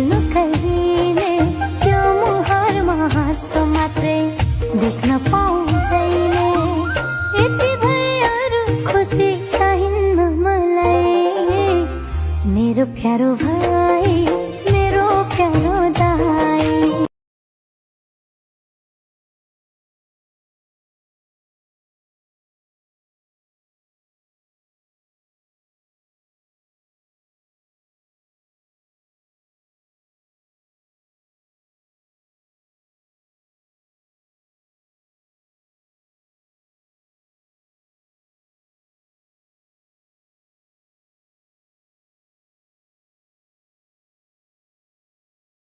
बोल्नु कहिले त्यो मुहारमा हाँसो मात्रै देख्न पाउँछैन। यति भए अरू खुसी चाहिन्न मलाई, मेरो प्यारो